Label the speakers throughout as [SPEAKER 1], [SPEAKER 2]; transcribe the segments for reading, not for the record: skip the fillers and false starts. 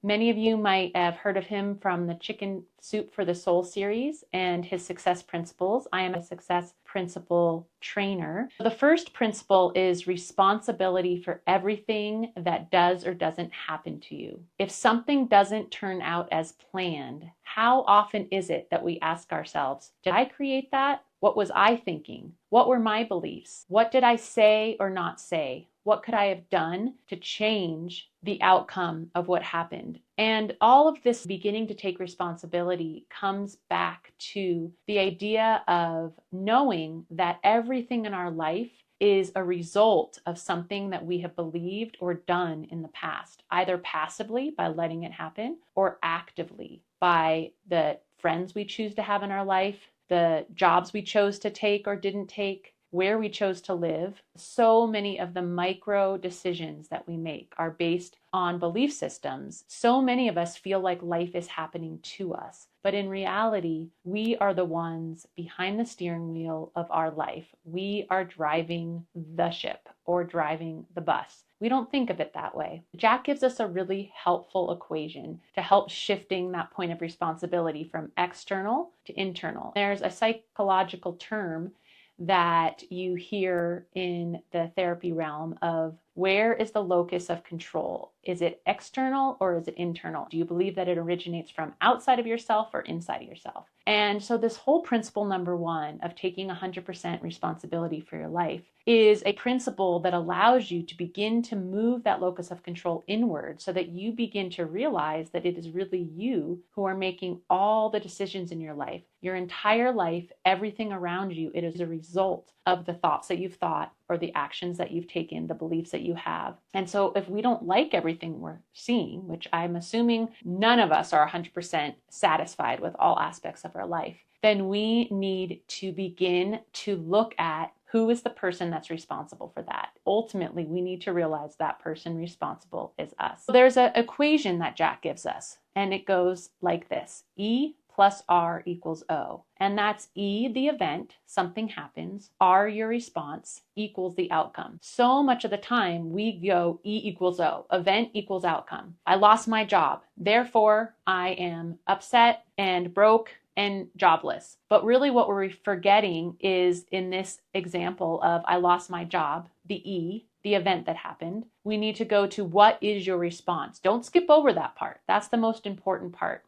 [SPEAKER 1] Many of you might have heard of him from the Chicken Soup for the Soul series and his success principles. I am a success principle trainer. The first principle is responsibility for everything that does or doesn't happen to you. If something doesn't turn out as planned, how often is it that we ask ourselves, did I create that? What was I thinking? What were my beliefs? What did I say or not say? What could I have done to change the outcome of what happened? And all of this beginning to take responsibility comes back to the idea of knowing that everything in our life is a result of something that we have believed or done in the past, either passively by letting it happen or actively by the friends we choose to have in our life, the jobs we chose to take or didn't take, where we chose to live. So many of the micro decisions that we make are based on belief systems. So many of us feel like life is happening to us. But in reality, we are the ones behind the steering wheel of our life. We are driving the ship or driving the bus. We don't think of it that way. Jack gives us a really helpful equation to help shifting that point of responsibility from external to internal. There's a psychological term that you hear in the therapy realm of where is the locus of control? Is it external or is it internal? Do you believe that it originates from outside of yourself or inside of yourself? And so this whole principle number one of taking 100% responsibility for your life is a principle that allows you to begin to move that locus of control inward so that you begin to realize that it is really you who are making all the decisions in your life. Your entire life, everything around you, it is a result of the thoughts that you've thought or the actions that you've taken, the beliefs that you have. And so if we don't like everything we're seeing, which I'm assuming none of us are 100% satisfied with all aspects of our life, then we need to begin to look at who is the person that's responsible for that. Ultimately, we need to realize that person responsible is us. So there's an equation that Jack gives us, and it goes like this. E plus R equals O. And that's E, the event, something happens, R, your response, equals the outcome. So much of the time we go E equals O, event equals outcome. I lost my job, therefore I am upset and broke and jobless. But really what we're forgetting is in this example of I lost my job, the E, the event that happened, we need to go to what is your response. Don't skip over that part. That's the most important part.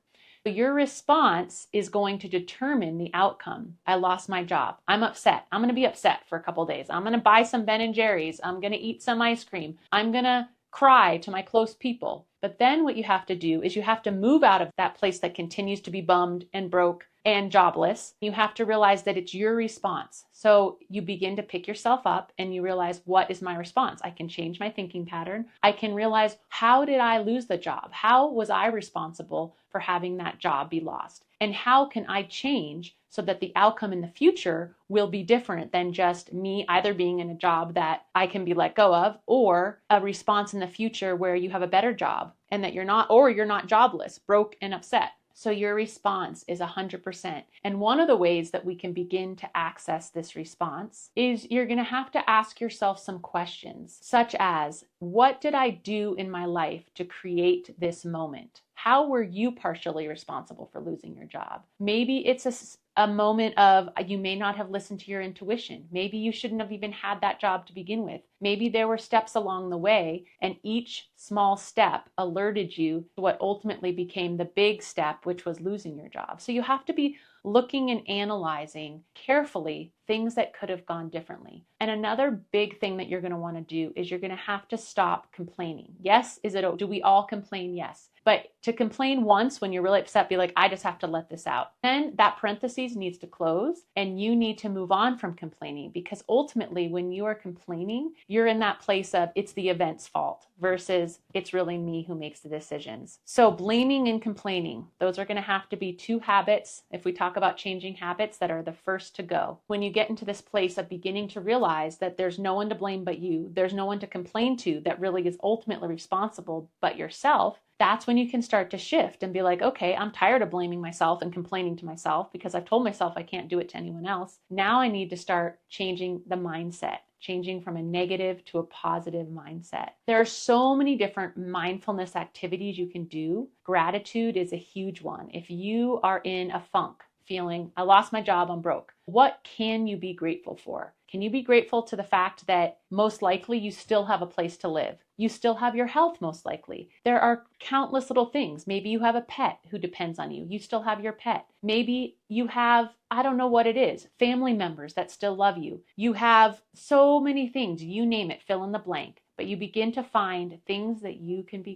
[SPEAKER 1] Your response is going to determine the outcome. I lost my job. I'm upset. I'm going to be upset for a couple of days. I'm going to buy some Ben and Jerry's. I'm going to eat some ice cream. I'm going to cry to my close people. But then what you have to do is you have to move out of that place that continues to be bummed and broke and jobless. You have to realize that it's your response. So you begin to pick yourself up and you realize, what is my response? I can change my thinking pattern. I can realize, how did I lose the job? How was I responsible for having that job be lost? And how can I change so that the outcome in the future will be different than just me either being in a job that I can be let go of, or a response in the future where you have a better job and that you're not jobless, broke and upset. So your response is 100%. And one of the ways that we can begin to access this response is you're going to have to ask yourself some questions, such as, what did I do in my life to create this moment? How were you partially responsible for losing your job? Maybe it's a moment of you may not have listened to your intuition. Maybe you shouldn't have even had that job to begin with. Maybe there were steps along the way, and each small step alerted you to what ultimately became the big step, which was losing your job. So you have to be looking and analyzing carefully things that could have gone differently. And another big thing that you're going to want to do is you're going to have to stop complaining. Yes, do we all complain? Yes. But to complain once when you're really upset, be like, I just have to let this out. Then that parentheses needs to close and you need to move on from complaining, because ultimately when you are complaining, you're in that place of it's the event's fault versus it's really me who makes the decisions. So blaming and complaining, those are going to have to be two habits, if we talk about changing habits, that are the first to go. When you get into this place of beginning to realize that there's no one to blame but you, there's no one to complain to that really is ultimately responsible but yourself, that's when you can start to shift and be like, okay, I'm tired of blaming myself and complaining to myself because I've told myself I can't do it to anyone else. Now I need to start changing the mindset. changing from a negative to a positive mindset. There are so many different mindfulness activities you can do. Gratitude is a huge one. If you are in a funk, feeling, I lost my job, I'm broke, what can you be grateful for? Can you be grateful to the fact that most likely you still have a place to live? You still have your health, most likely. There are countless little things. Maybe you have a pet who depends on you. You still have your pet. Maybe you have, I don't know what it is, family members that still love you. You have so many things, you name it, fill in the blank. But you begin to find things that you can be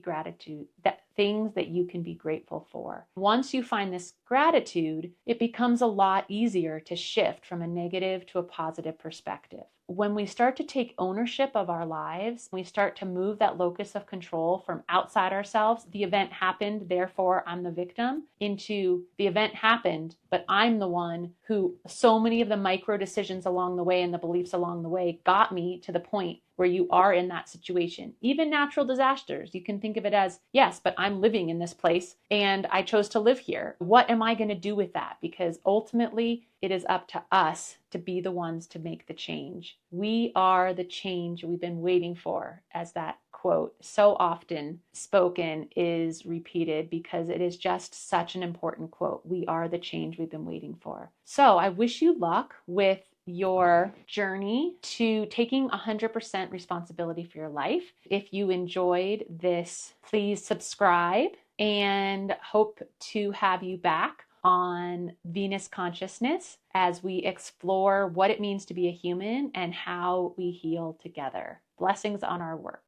[SPEAKER 1] things that you can be grateful for. Once you find this gratitude, it becomes a lot easier to shift from a negative to a positive perspective. When we start to take ownership of our lives, we start to move that locus of control from outside ourselves, the event happened, therefore I'm the victim, into the event happened, but I'm the one who, so many of the micro decisions along the way and the beliefs along the way got me to the point where you are in that situation. Even natural disasters, you can think of it as, yes, but I'm living in this place and I chose to live here. What am I going to do with that? Because ultimately, it is up to us to be the ones to make the change. We are the change we've been waiting for, as that quote so often spoken is repeated, because it is just such an important quote. We are the change we've been waiting for. So I wish you luck with your journey to taking 100% responsibility for your life. If you enjoyed this, please subscribe, and hope to have you back on Venus Consciousness as we explore what it means to be a human and how we heal together. Blessings on our work.